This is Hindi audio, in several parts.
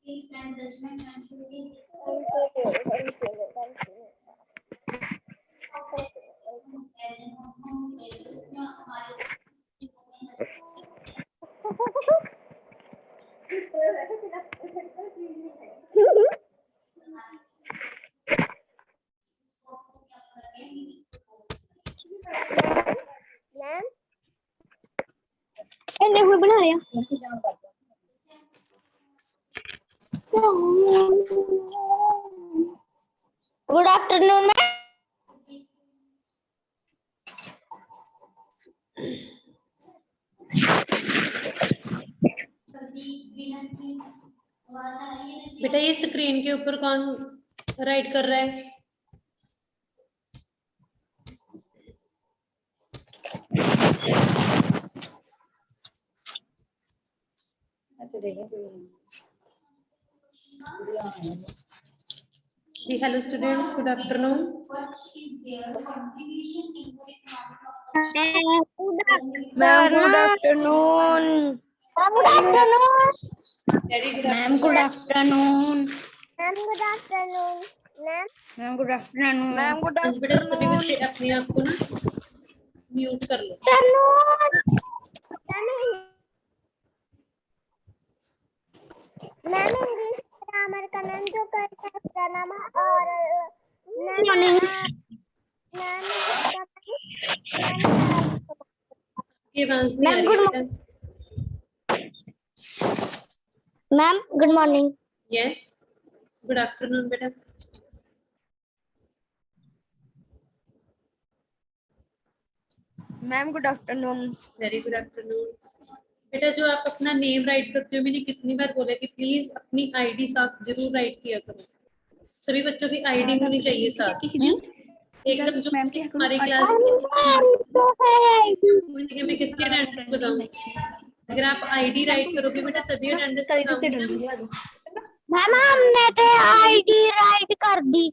नहीं बनाया। Good afternoon ma'am. बेटा ये स्क्रीन के ऊपर कौन राइट कर रहा है? जी hello students, good afternoon. Ma'am good afternoon. Very good ma'am good afternoon. Ma'am good afternoon. Ma'am good afternoon. Ma'am good आज बेटा सभी बच्चे अपने आप को ना म्यूट कर लो। मैम इंग्लिश ग्रामर का मैम जो करता है उसका नाम और ये आवाज नहीं आ रही है बेटा। Ma'am good morning. Yes good afternoon बेटा। Ma'am good afternoon. Very good afternoon. बेटा जो आप अपना नेम राइट करते हो, मैंने कितनी बार बोला कि प्लीज अपनी आईडी साथ जरूर राइट किया करो। सभी बच्चों की आईडी होनी चाहिए साथ एकदम। जो हमारी क्लास में किसकी अटेंडेंस लगाऊं? अगर आप आईडी राइट करोगे बेटा तभी अटेंडेंस लगाऊंगी ना। मैम हमने तो आईडी राइट कर दी।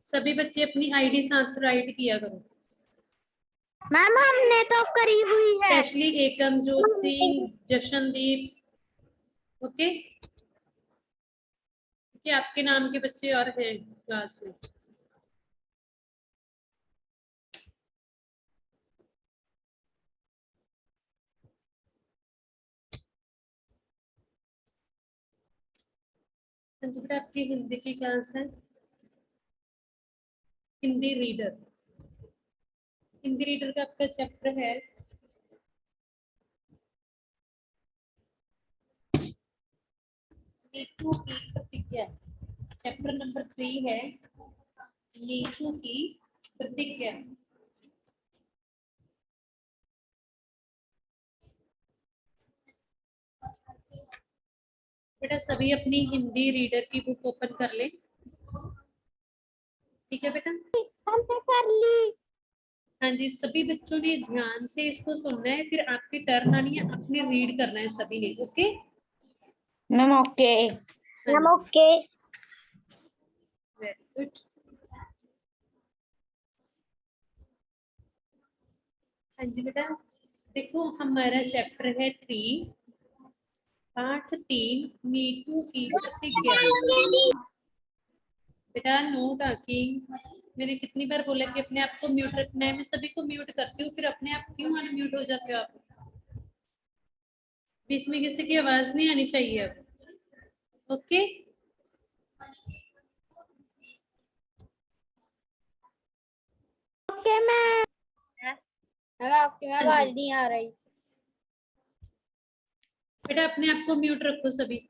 सभी बच्चे अपनी आईडी साथ राइट किया करो। मैम हमने तो करी हुई है। स्पेशली एकम, जोत सिंह, जशनदीप। ओके, क्या आपके नाम के बच्चे और हैं क्लास में? बेटा आपकी हिंदी की क्लास है, हिंदी रीडर। हिंदी रीडर का आपका चैप्टर है नीतू की प्रतिज्ञा। चैप्टर नंबर 3 है नीतू की प्रतिज्ञा। बेटा सभी अपनी हिंदी रीडर की बुक ओपन कर ले। ठीक है बेटा, हमने कर ली। हाँ जी, सभी बच्चों ने ध्यान से इसको सुनना है, फिर आपकी टर्न आनी है, आपने रीड करना है सभी ने। Okay ma'am okay. Ma'am okay. Very good. हाँ जी बेटा, देखो हमारा चैप्टर है 3, पाठ 3, नीतू की प्रतिज्ञा। बेटा नो टॉकिंग। मैंने कितनी बार बोला कि अपने आप को म्यूट रखना है। मैं सभी को म्यूट करती हूँ, फिर अपने आप क्यों अनम्यूट हो जाते हो आप? इसमें किसी की आवाज नहीं आनी चाहिए अब। Okay okay ma'am. आपकी आवाज नहीं आ रही। बेटा अपने आप को म्यूट रखो सभी।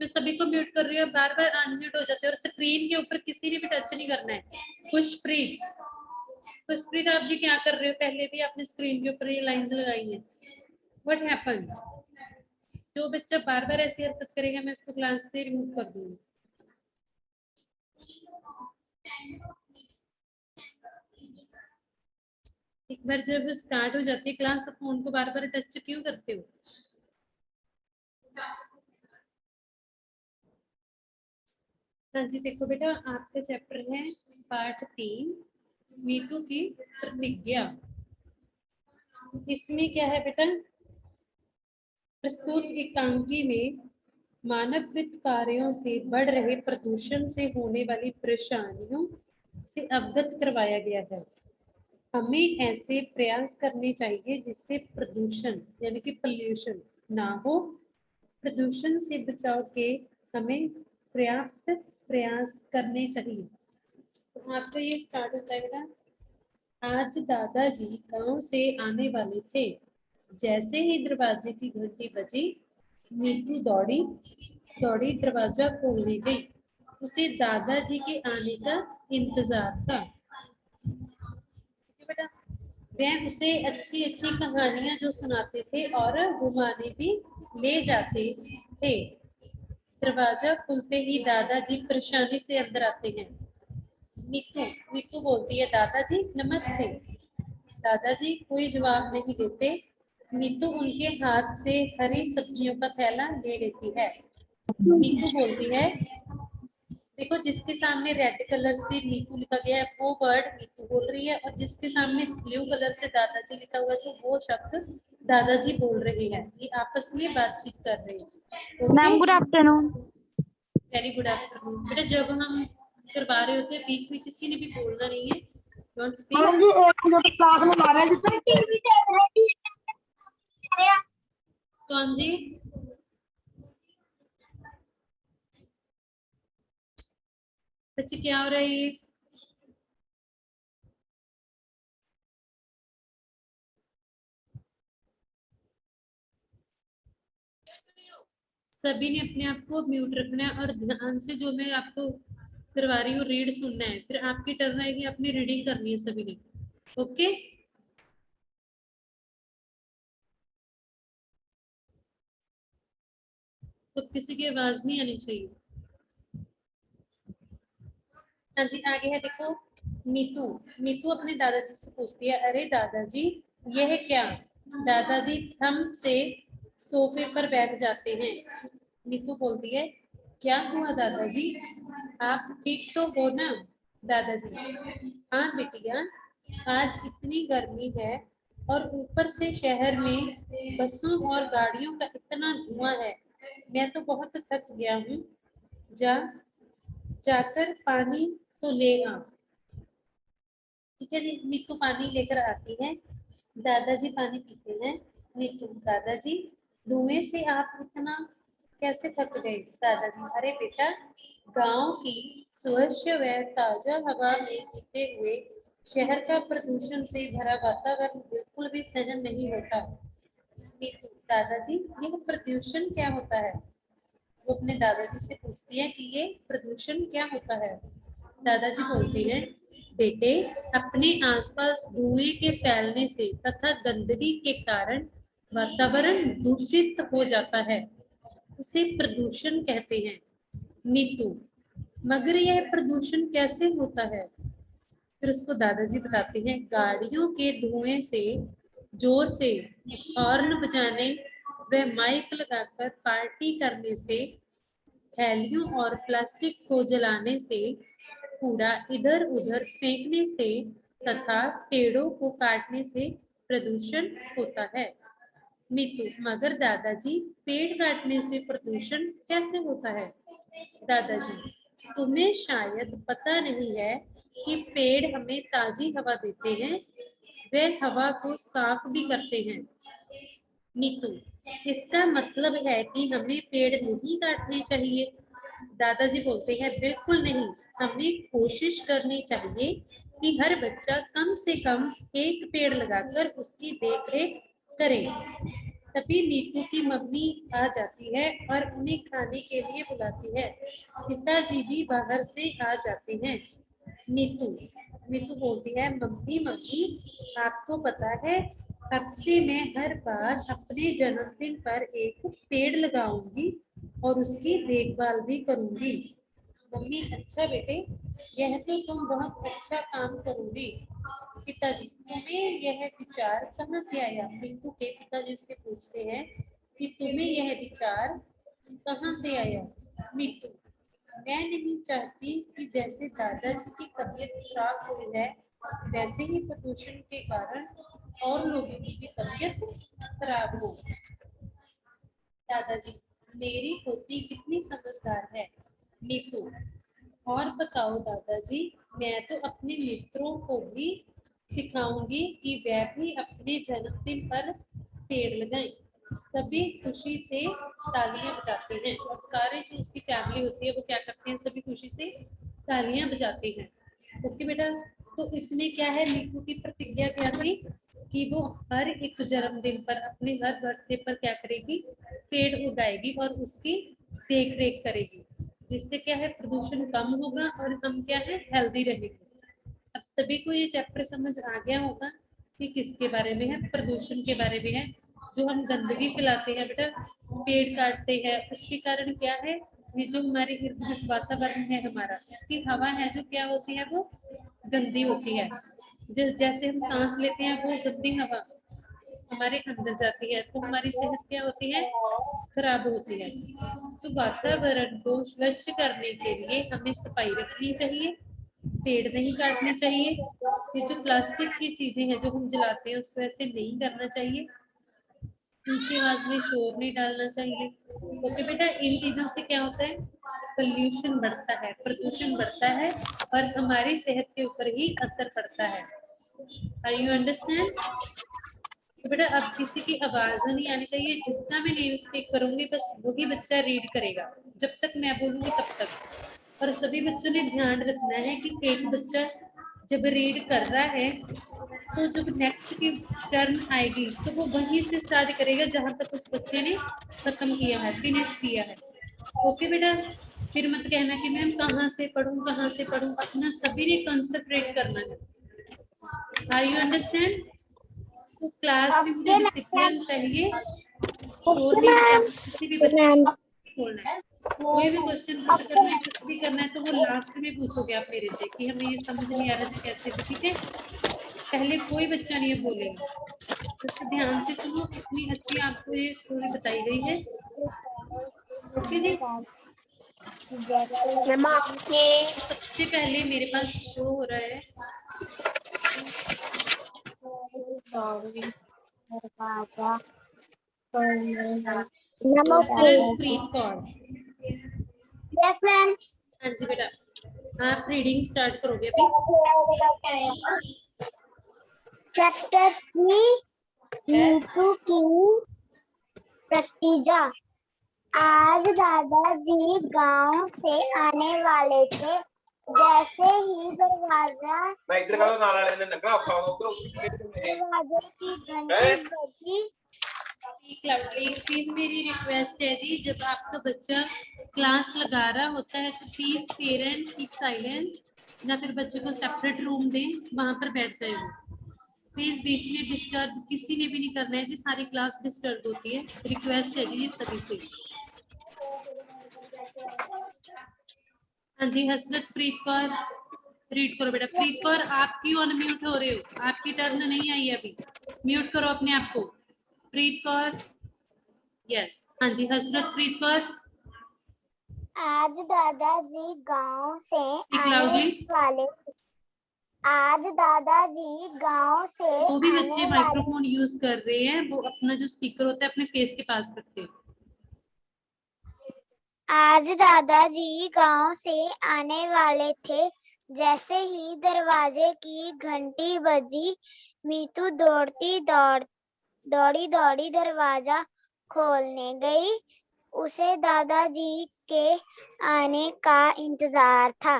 मैं सभी को म्यूट कर रही हूँ, बार बार अनम्यूट हो जाते हैं। और स्क्रीन के ऊपर किसी ने भी टच नहीं करना है। खुशप्रीत, खुशप्रीत आप जी क्या कर रहे हो? पहले भी आपने स्क्रीन के ऊपर ये लाइंस लगाई हैं। What happened? जो बच्चा बार बार ऐसी हरकत करेगा मैं इसको क्लास से रिमूव कर दूंगी। एक बार जब स्टार्ट हो जाती है क्लास, तो फोन को बार बार टच क्यों करते हो? हाँ जी, देखो बेटा आपका चैप्टर है पाठ 3, नीतू की प्रतिज्ञा। इसमें क्या है बेटा? प्रस्तुत एकांकी में मानवकृत कार्यों से बढ़ रहे प्रदूषण से होने वाली परेशानियों से अवगत करवाया गया है। हमें ऐसे प्रयास करने चाहिए जिससे प्रदूषण यानी कि पोल्यूशन ना हो। प्रदूषण से बचाव के हमें पर्याप्त प्रयास करने चाहिए। तो आपका ये स्टार्ट होता है बेटा, आज दादाजी गांव से आने वाले थे। जैसे ही दरवाजे की घंटी बजी, नीतू दौड़ी दौड़ी दरवाजा खोलने गई। उसे दादाजी के आने का इंतजार था। ठीक है बेटा, वह उसे अच्छी अच्छी कहानियां जो सुनाते थे और घुमाने भी ले जाते थे। दरवाजा खुलते ही दादाजी परेशानी से अंदर आते हैं। नीतू नीतू बोलती है, दादाजी नमस्ते। दादाजी कोई जवाब नहीं देते। नीतू उनके हाथ से हरी सब्जियों का थैला ले लेती है। नीतू बोलती है, देखो जिसके सामने रेड कलर से नीतू लिखा गया है वो वर्ड नीतू बोल रही है, और जिसके सामने ब्लू कलर से दादाजी लिखा हुआ है तो वो शब्द दादाजी बोल रहे हैं। ये आपस में बातचीत कर रहे हैं। Ma'am good afternoon. Very good afternoon. बेटा जब हम करवा रहे होते हैं बीच में किसी ने भी बोलना नहीं है। Don't speak. मैडम जी एक जो क्लास में मारे जिसमें टीवी देख रहे थे। कौन जी? बच्चे क्या हो रहा है ये? सभी ने अपने आप को म्यूट रखना है और ध्यान से जो मैं आपको करवा रही हूँ रीड सुनना है। फिर आपकी टर्न आएगी, अपनी रीडिंग करनी है सभी ने। ओके, तो किसी की आवाज नहीं आनी चाहिए। हाँ जी, आगे है देखो। नीतू नीतू अपने दादाजी से पूछती है, अरे दादाजी यह क्या? दादाजी थम से सोफे पर बैठ जाते हैं। नीतू बोलती है, क्या हुआ दादाजी, आप ठीक तो हो ना? दादाजी, हाँ बिटिया, आज इतनी गर्मी है और ऊपर से शहर में बसों और गाड़ियों का इतना धुआं है, मैं तो बहुत थक गया हूँ। जा जाकर पानी तो ले आ। ठीक है जी, नीतू पानी लेकर आती है। दादाजी पानी पीते हैं। नीतू, दादाजी धुएं से आप इतना कैसे थक गए? दादाजी, अरे बेटा, गांव की स्वच्छ व ताजा हवा में जीते हुए शहर का प्रदूषण से भरा वातावरण बिल्कुल भी सहन नहीं होता। नीतू, दादाजी यह प्रदूषण क्या होता है? वो अपने दादाजी से पूछती है कि ये प्रदूषण क्या होता है। दादाजी बोलते हैं, बेटे, अपने आसपास धुएं के फैलने से तथा गंदगी के कारण वातावरण दूषित हो जाता है, उसे प्रदूषण कहते हैं। नीतू, मगर यह प्रदूषण कैसे होता है? फिर उसको दादाजी बताते हैं, गाड़ियों के धुएं से, जोर से हॉर्न बजाने व माइक लगाकर पार्टी करने से, थैलियों और प्लास्टिक को जलाने से, कूड़ा इधर उधर फेंकने से तथा पेड़ों को काटने से प्रदूषण होता है। नीतू, मगर दादाजी पेड़ काटने से प्रदूषण कैसे होता है? दादाजी, तुम्हें शायद पता नहीं है कि पेड़ हमें ताजी हवा देते हैं, वे हवा को साफ भी करते हैं। नीतू, इसका मतलब है कि हमें पेड़ नहीं काटने चाहिए? दादाजी बोलते हैं, बिल्कुल नहीं, हमें कोशिश करनी चाहिए कि हर बच्चा कम से कम एक पेड़ लगाकर उसकी देखरेख करे। तभी नीतू की मम्मी आ जाती है और उन्हें खाने के लिए बुलाती है। पिताजी भी बाहर से आ जाते हैं। नीतू नीतू बोलती है, मम्मी मम्मी, आपको पता है अब से मैं हर बार अपने जन्मदिन पर एक पेड़ लगाऊंगी और उसकी देखभाल भी करूंगी। मम्मी, अच्छा बेटे, यह तो तुम बहुत अच्छा काम करोगी। पिताजी, तुम्हें यह विचार कहाँ से आया? नीतू के पिताजी से पूछते हैं कि तुम्हें यह विचार कहाँ से आया? नीतू, मैं नहीं चाहती कि जैसे दादाजी की तबीयत खराब हुई है वैसे ही प्रदूषण के कारण और लोगों की भी तबीयत खराब हो। दादाजी, मेरी पोती कितनी समझदार है। मीतू, और बताओ दादाजी, मैं तो अपने मित्रों को भी सिखाऊंगी कि वह भी अपने जन्मदिन पर पेड़ लगाएं। सभी खुशी से तालियां बजाते हैं और सारे जो उसकी फैमिली होती है वो क्या करते हैं, सभी खुशी से तालियां बजाते हैं। ओके बेटा, तो इसमें क्या है, मीकू की प्रतिज्ञा क्या थी कि वो हर एक जन्मदिन पर, अपने हर बर्थडे पर क्या करेगी, पेड़ उगाएगी और उसकी देख रेख करेगी, जिससे क्या है, प्रदूषण कम होगा और हम क्या है, हेल्दी रहेंगे। अब सभी को ये चैप्टर समझ आ गया होगा कि किसके बारे में है, प्रदूषण के बारे में है। जो हम गंदगी फैलाते हैं बेटा, पेड़ काटते हैं, उसके कारण क्या है, ये जो हमारे इर्द गिर्द वातावरण है हमारा, इसकी हवा है जो क्या होती है, वो गंदी होती है। जैसे हम सांस लेते हैं वो गंदी हवा हमारे अंदर जाती है, तो हमारी सेहत क्या होती है, खराब होती है। तो वातावरण को स्वच्छ करने के लिए हमें सफाई रखनी चाहिए, पेड़ नहीं काटने चाहिए। ये जो प्लास्टिक की चीजें हैं जो हम जलाते हैं उसको ऐसे नहीं करना चाहिए। ऊंची आवाज में शोर नहीं डालना चाहिए। ओके बेटा, इन चीजों से क्या होता है, पोल्यूशन बढ़ता है, प्रदूषण बढ़ता है और हमारी सेहत के ऊपर ही असर पड़ता है। Are you understand? तो बेटा अब किसी की आवाज नहीं आनी चाहिए, जितना मैं नेम स्पीक करूंगी बस वही बच्चा रीड करेगा, जब तक मैं बोलूंगी तब तक। और सभी बच्चों ने ध्यान रखना है कि एक बच्चा जब रीड कर रहा है तो जब नेक्स्ट की टर्न आएगी तो वो वहीं से स्टार्ट करेगा जहां तक उस बच्चे ने खत्म किया है, फिनिश किया है। ओके बेटा, फिर मत कहना कि मैम कहाँ से पढ़ूं, अपना सभी ने कंसंट्रेट करना है। Are you understand? तो क्लास में मुझे ओके डिसिप्लिन चाहिए, शोर नहीं मैम। मचाना, किसी भी बच्चे मैम को बोलना है। कोई भी क्वेश्चन पुट करना है, कुछ भी करना है तो वो लास्ट में पूछोगे आप मेरे से कि हमें ये समझ नहीं आ रहा था कैसे, तो ठीक है, पहले कोई बच्चा नहीं बोलेगा। तो ध्यान से सुनो, इतनी अच्छी आपको ये स्टोरी बताई गई है। ओके जी, ओके। सबसे पहले मेरे पास शो हो रहा है हसरत प्रीत कौर। Yes ma'am. हाँ जी बेटा, आप रीडिंग स्टार्ट करोगे अभी। चैप्टर 3, नीतू की प्रतिज्ञा। आज दादाजी गांव से आने वाले थे। जैसे ही दरवाजे की घंटी बजी। प्लीज मेरी रिक्वेस्ट है जी, जब आपका बच्चा क्लास लगा रहा होता है तो प्लीज पेरेंट कीप साइलेंट, या फिर बच्चे को सेपरेट रूम दें, वहां पर बैठ जाए वो। प्लीज बीच में डिस्टर्ब किसी ने भी नहीं करना है जी, सारी क्लास डिस्टर्ब होती है, रिक्वेस्ट है जी सभी से। हाँ जी, हसरत प्रीत कौर रीड करो बेटा। प्रीत कौर आप क्यों अनम्यूट हो रहे हो, आपकी टर्न नहीं आई अभी, म्यूट करो अपने आप को। प्रीत कौर, यस, हाँ जी, हसरत प्रीत कौर। आज दादाजी गांव से आने लाउडली। वाले। आज दादाजी गांव से जो भी आने बच्चे वाले। माइक्रोफोन यूज कर रहे हैं वो अपना जो स्पीकर होता है अपने फेस के पास रखें। आज दादाजी गांव से आने वाले थे। जैसे ही दरवाजे की घंटी बजी, मीतू दौड़ी दरवाजा खोलने गई। उसे दादाजी के आने का इंतजार था।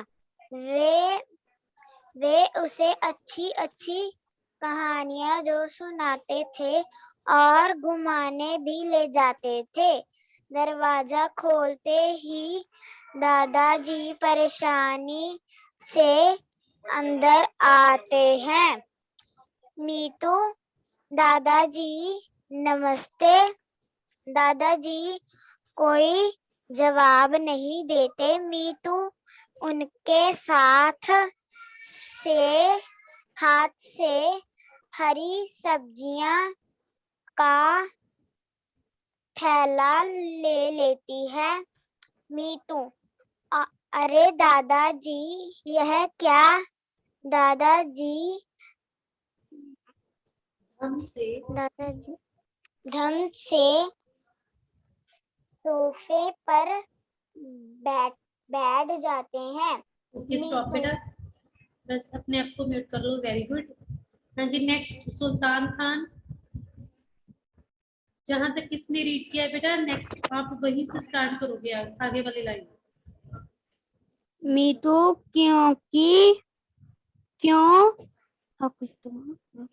वे उसे अच्छी अच्छी कहानियां जो सुनाते थे और घुमाने भी ले जाते थे। दरवाजा खोलते ही दादाजी परेशानी से अंदर आते हैं। मीतू, दादाजी नमस्ते। दादाजी कोई जवाब नहीं देते। मीतू उनके हाथ से हरी सब्जियां का थैला ले लेती है। मीतू, अरे दादाजी यह क्या? दादाजी धम से सोफे पर बैठ जाते हैं। ओके स्टॉप बेटा, बस अपने आप को म्यूट कर लो। Very good. हाँ जी, नेक्स्ट सुल्तान खान। जहां तक किसने रीड किया है बेटा, नेक्स्ट आप वहीं से स्टार्ट करोगे आगे वाली लाइन। मीतू क्यों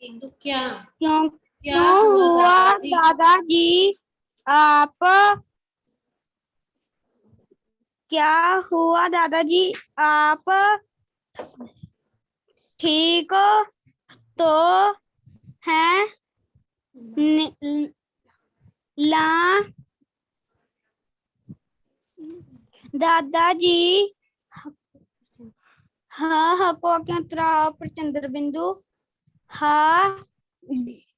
एक तो क्या क्यों क्या हुआ दादाजी? दादाजी आप क्या हुआ दादाजी आप ठीक तो हैं ला दादाजी हाँ हको क्यों त्राव पर चंद्र बिंदु हाँ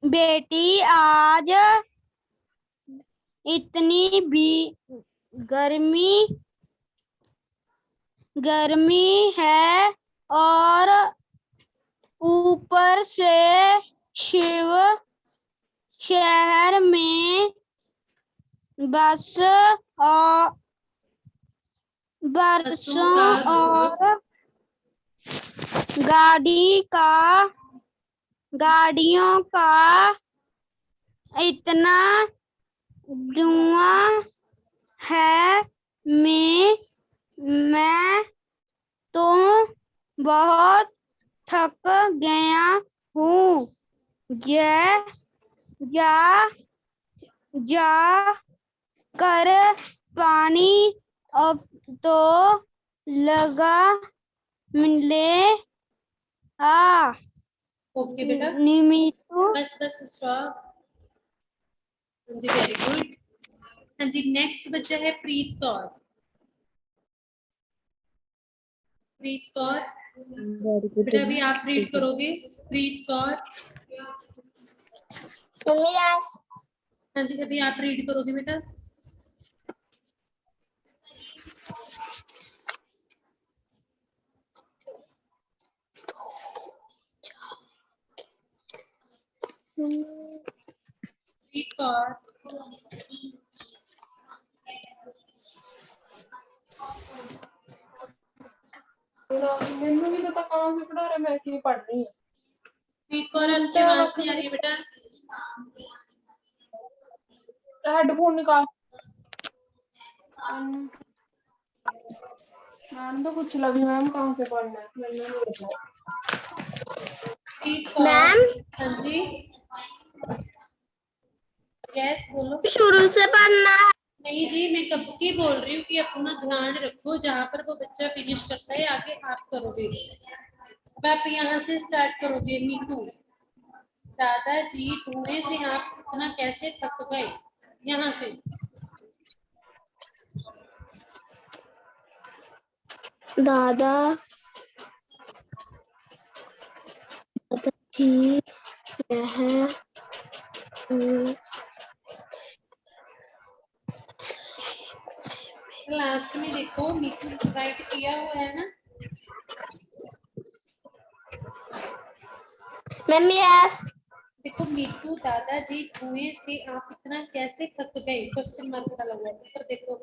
बेटी आज इतनी भी गर्मी है और ऊपर से शिव शहर में बस और बरसों और गाड़ियों का इतना धुआं है मैं तो बहुत थक गया हूँ। जा कर पानी अब तो लगा मिले ओके बेटा, निमितु बस स्टॉप। हाँ जी, वेरी गुड। हाँ जी, नेक्स्ट बच्चा है प्रीत कौर। प्रीत कौर बेटा, अभी आप रीड करोगे। प्रीत कौर, हाँ जी, अभी आप रीड करोगे बेटा। प्रीत कौर, मैंने नहीं पता कहाँ से पढ़ा रहा, मैं की पढ़ रही हूँ। प्रीत कौर, आपकी आवाज नहीं आ रही है बेटा। हेडफोन निकाल। मैम तो कुछ लगी, मैम कहाँ से पढ़ना है, मैंने नहीं पता। प्रीत कौर, हाँ जी, यस बोलो। शुरू से पढ़ना है। नहीं जी, मैं कब की बोल रही हूँ कि अपना ध्यान रखो, जहाँ पर वो बच्चा फिनिश करता है आगे आप करोगे। अब आप यहाँ से स्टार्ट करोगे। मीतू, दादाजी धुएं से आप इतना कैसे थक गए? यहाँ से दादाजी यह लास्ट में देखो, मीतू राइट किया हुआ है ना। मैम यस देखो, मीतू दादाजी धुएं से आप इतना कैसे थक गए, क्वेश्चन मार्क का लगा है ऊपर देखो।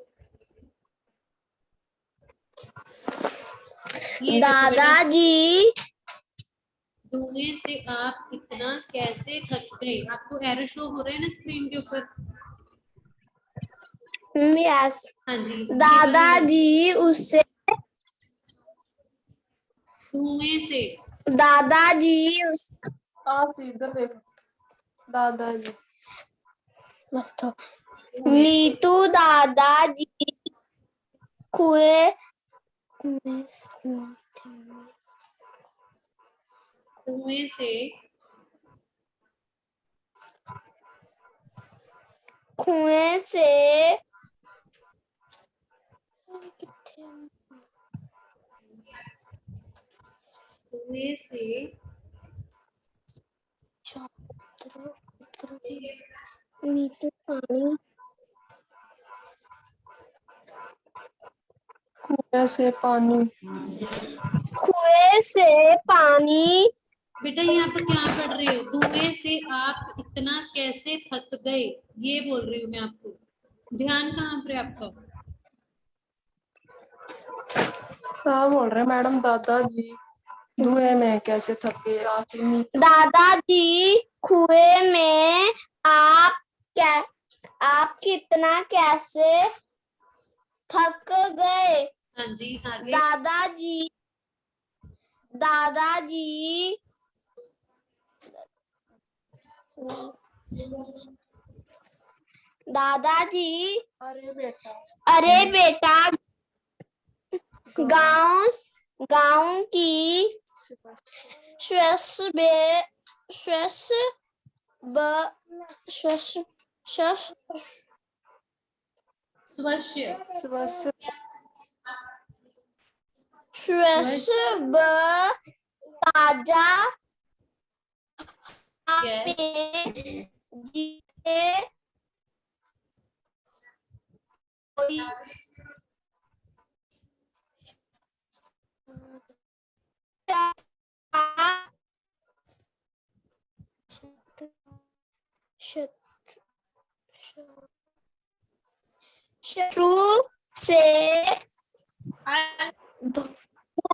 ये देखो बेटा, दादाजी धुएं से आप इतना कैसे थक गए। आपको एरर शो हो रहा है ना स्क्रीन के ऊपर। यस हाँ जी, दादाजी उससे धुएं से दादाजी उस इधर देख दादाजी। नीतू दादाजी कुएं धुएं से कुएं से धुएं से नीतू पानी कुएं से पानी। कुएं से पानी बेटा, यहाँ पे क्या पढ़ रहे हो? धुएं से आप इतना कैसे थक गए, ये बोल रही हूँ मैं आपको। ध्यान कहाँ पर है आपका? क्या बोल रहे मैडम? दादाजी धुएं में कैसे थके आज नहीं। दादाजी कुएं में आप कितना कैसे थक गए? हाँ जी, आगे। दादाजी दादाजी अरे अरे बेटा गांव की स्वस्य। ताजा Yes. में जीते कोई शत्रु से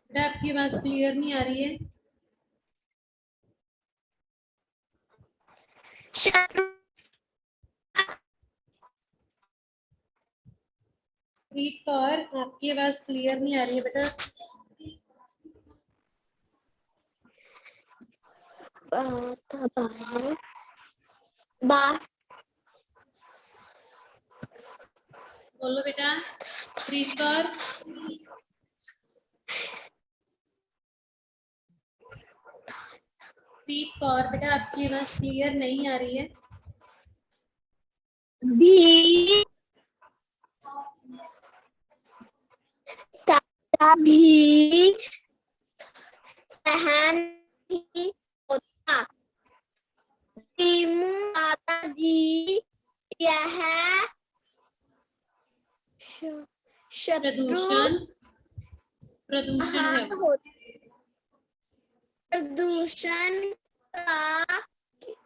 बेटा आपकी आवाज क्लियर नहीं आ रही है। शत्रु प्रीत कौर, आपकी आवाज क्लियर नहीं आ रही है बेटा। बोलो बेटा, प्रीत कौर। प्रीत कौर बेटा, आपकी आवाज क्लियर नहीं आ रही है। भी ताजा भी सहन नहीं होता। दादाजी यह शत्रु प्रदूषण है वो।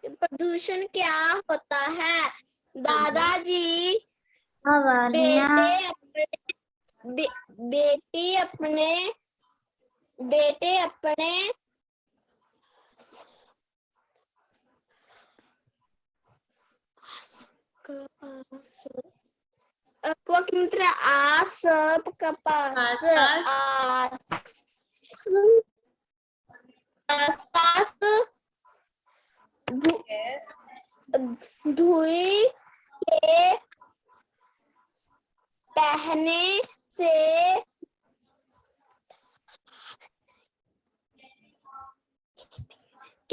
प्रदूषण क्या होता है? दादाजी बेटे अपने आसपास Yes. धुई के पहने से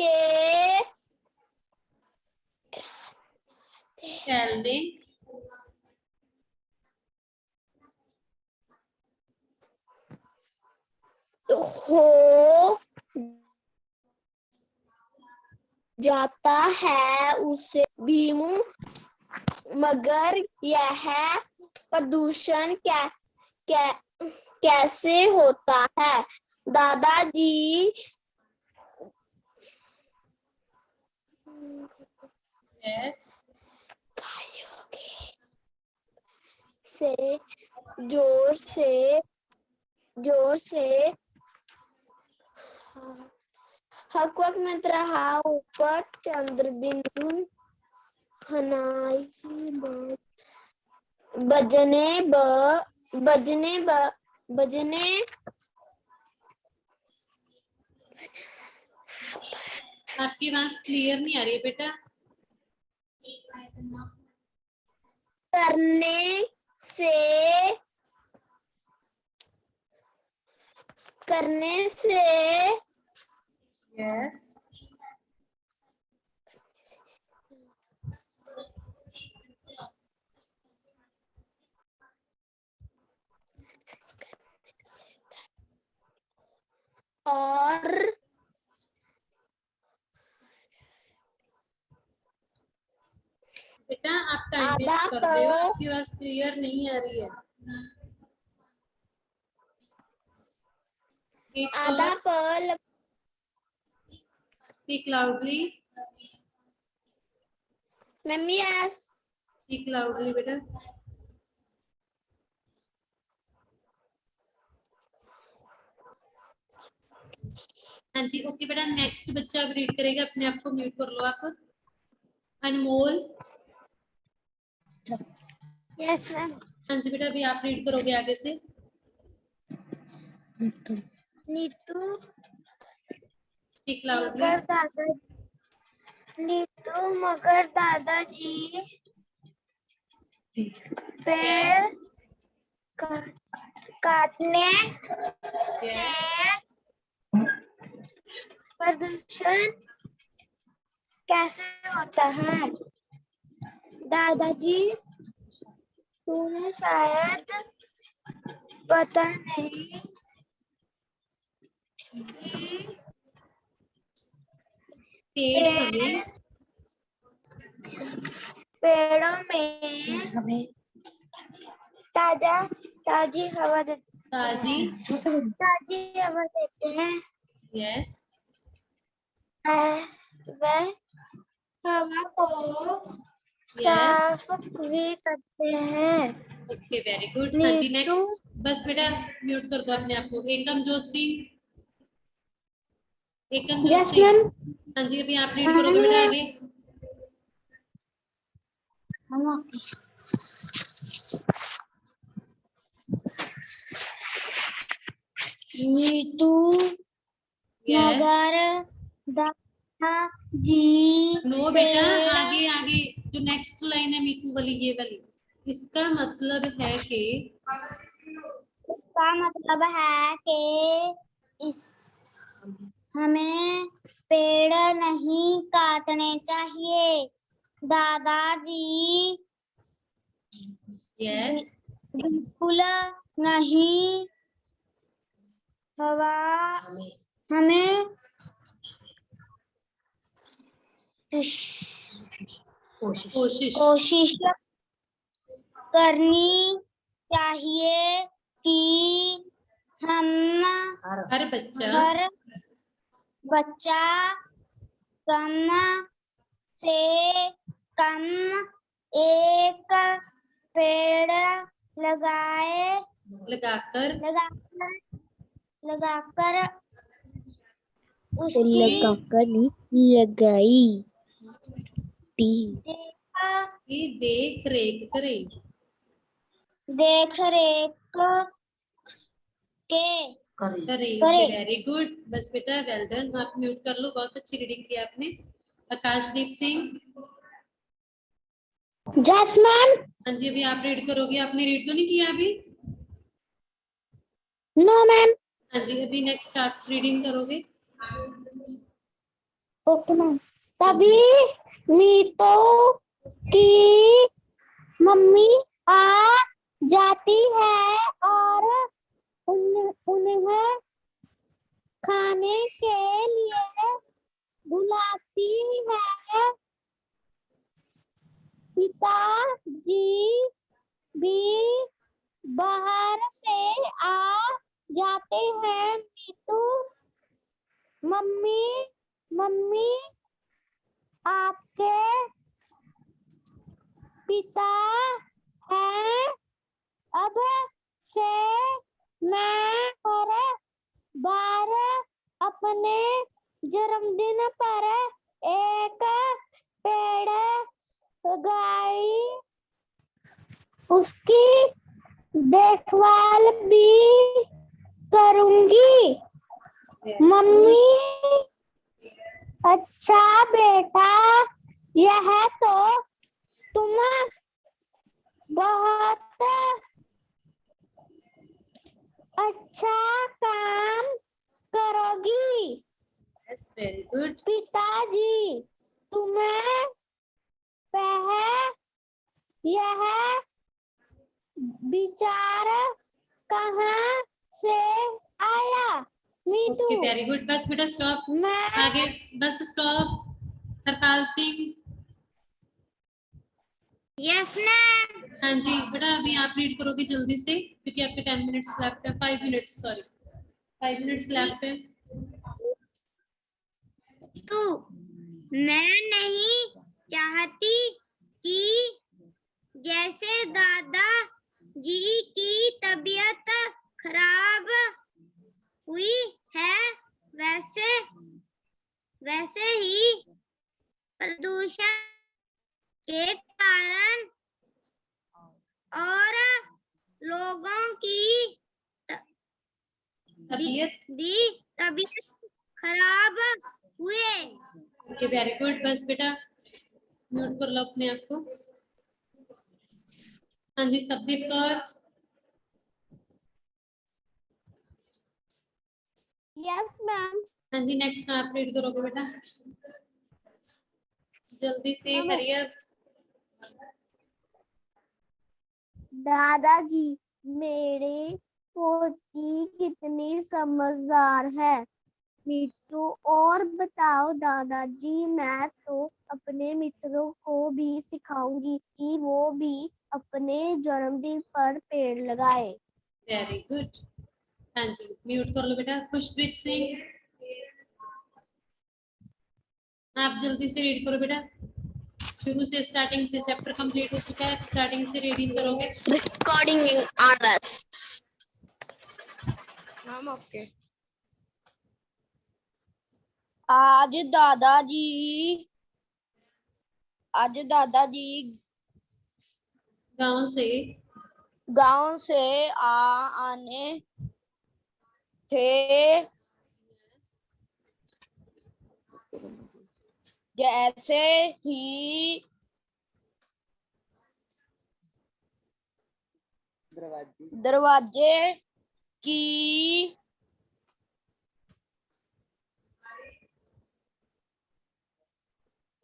के चलने हो जाता है उसे भीमू। मगर यह प्रदूषण कैसे होता है? दादाजी Yes. से जोर से हक वक में रहा ऊपर चंद्र बिंदु हनाई बजने आपकी आवाज क्लियर नहीं आ रही है बेटा। करने से Yes. और बेटा आप टाइम आधा वेस्ट कर रहे हो, तो- आपकी आवाज क्लियर नहीं आ रही है। आधा पल speak loudly. Mummy speak loudly बेटा। हाँ जी ओके बेटा नेक्स्ट बच्चा अब रीड करेगा अपने आप को म्यूट कर लो आप अनमोल यस मैम। हाँ जी बेटा अभी आप रीड करोगे आगे से नीतू स्पीक लाउडली मगर दादाजी पेड़ काटने से प्रदूषण कैसे होता है? दादाजी तूने शायद पता नहीं कि पेड़ों में ताजी हवा ताजी देते हैं। यस वह हवा को साफ भी करते हैं। ओके वेरी गुड हाँ जी नेक्स्ट बस बेटा म्यूट कर दो अपने आप को एकमजोत सिंह हाँ जी अभी आप रीड करोगे बेटा आगे नीतू यस मगर दादाजी नो बेटा आगे आगे जो नेक्स्ट लाइन है मीतू वाली ये वाली इसका मतलब है कि इस हमें पेड़ नहीं काटने चाहिए। दादाजी यस बिल्कुल नहीं हवा हमें कोशिश करनी चाहिए कि हम हर बच्चा कम से कम एक पेड़ लगाकर लगाई की देख रेख करे वेरी गुड बस बेटा वेल डन आप म्यूट कर लो बहुत अच्छी रीडिंग की आपने आकाशदीप सिंह जस मैम हाँ जी अभी आप रीड करोगे आपने रीड तो नहीं किया अभी नो मैम हाँ जी अभी नेक्स्ट आप रीडिंग करोगे ओके मैम तभी मीतो की मम्मी आ जाती है और उन्हें खाने के लिए बुलाती है। पिताजी भी बाहर से आ जाते हैं। मीतू मम्मी आपके पिता हैं। अब से मैं हर बार अपने जन्मदिन पर एक पेड़ लगाई उसकी देखभाल भी करूंगी। मम्मी अच्छा बेटा यह तो तुम बहुत अच्छा काम करोगी। यस वेरी गुड पिताजी तुम्हें यह विचार कहाँ से आया? मीतू ओके वेरी गुड बस बेटा स्टॉप आगे bus stop Harpal Singh yes ma'am हाँ जी बेटा अभी आप रीड करोगे जल्दी से क्योंकि आपके 10 मिनट्स लेफ्ट है 5 मिनट्स सॉरी 5 मिनट्स लेफ्ट है तू मैं नहीं चाहती कि जैसे दादा जी की तबीयत खराब हुई है वैसे की तबीयत खराब हुए। Okay very good. बस बेटा म्यूट कर लो अपने आप को। हाँ जी सबदीप कौर। Yes ma'am. हाँ जी नेक्स्ट आप रीड करोगे बेटा, जल्दी से हरी अप। दादाजी मेरे पोती कितनी समझदार है। मीतू और बताओ दादाजी, मैं तो अपने मित्रों को भी सिखाऊंगी कि वो भी अपने जन्मदिन पर पेड़ लगाए। Very good. हाँ जी म्यूट कर लो बेटा। खुशप्रीत सिंह आप जल्दी से रीड करो बेटा, शुरू से स्टार्टिंग से चैप्टर कंप्लीट हो चुका है, स्टार्टिंग से रीडिंग करोगे। Recording in progress। Ma'am okay. आज दादाजी गांव से आने थे। जैसे ही दरवाजे की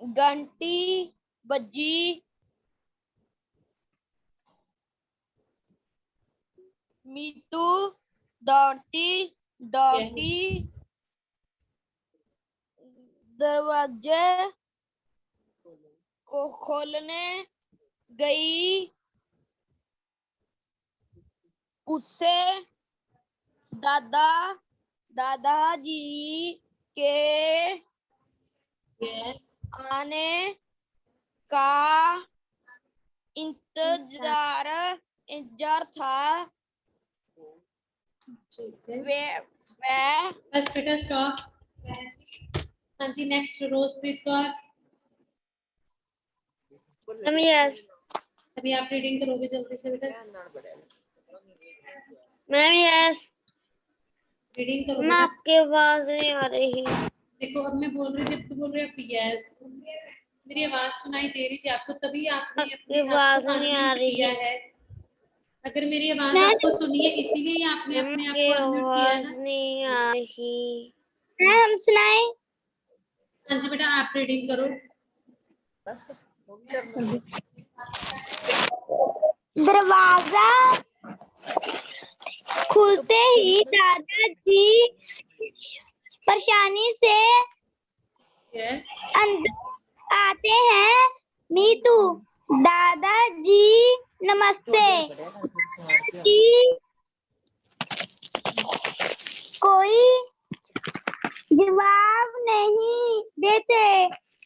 घंटी बजी, मीतू दौड़ती दरवाजे को खोलने गई। उससे दादाजी के यस आने का इंतजार था। ठीक है वे बस बेटा स्टॉप। हाँ जी नेक्स्ट रोजप्रीत कौर। यस अभी आप रीडिंग करोगे जल्दी से बेटा, मैम यस रीडिंग करो मैम बेटा। आपकी आवाज नहीं आ रही। देखो अब मैं बोल रही थी, अब तो बोल रहे आप यस, मेरी आवाज सुनाई दे रही थी आपको, तभी आपने अपने आप को अनम्यूट किया है। अगर मेरी आवाज आपको सुनी है इसीलिए आपने अपने आप को अनम्यूट किया है ना। नहीं आ रही। हम सुनाए। हाँ जी बेटा आप रीडिंग करो। दरवाजा खुलते ही दादाजी परेशानी से यस अंदर आते हैं। मीतू दादाजी नमस्ते। कोई जवाब नहीं देते।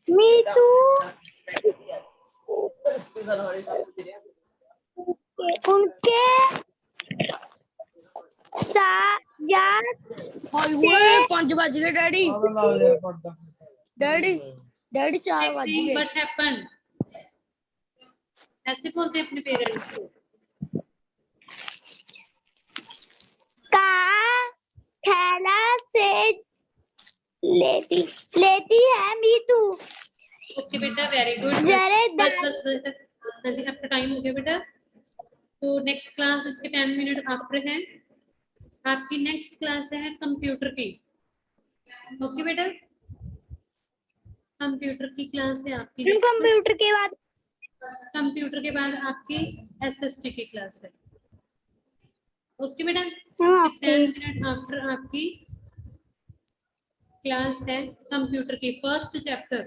मीतू उनके साथ 5 बज गए डैडी। डैडी 4 बज गए। व्हाट हैपेंड, ऐसे बोलते हैं अपने पेरेंट्स को। का थैला से लेती है मीतू। ओके बेटा वेरी गुड। जरे बस बस बेटा, हाँ जी आपका टाइम हो गया बेटा। तो नेक्स्ट क्लास इसके 10 मिनट आफ्टर है। आपकी नेक्स्ट क्लास है कंप्यूटर की। ओके बेटा कंप्यूटर की क्लास है आपकी। कंप्यूटर के बाद आपकी एसएसटी की क्लास है। ओके बेटा हाँ, इसके 10 मिनट आफ्टर आपकी क्लास है कंप्यूटर की। फर्स्ट चैप्टर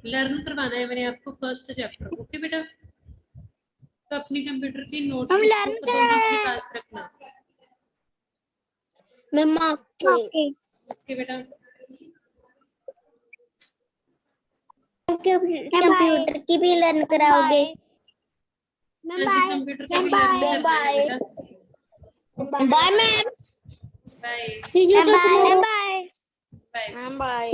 लर्न करवाना है मैंने आपको, फर्स्ट चैप्टर। ओके बेटा तो अपनी कंप्यूटर की नोटबुक दोनों अपने पास रखना। ओके बेटा कंप्यूटर की भी लर्न कराओगे। कंप्यूटर की भी लर्न करना है बेटा। Bye ma'am. Bye bye bye bye bye.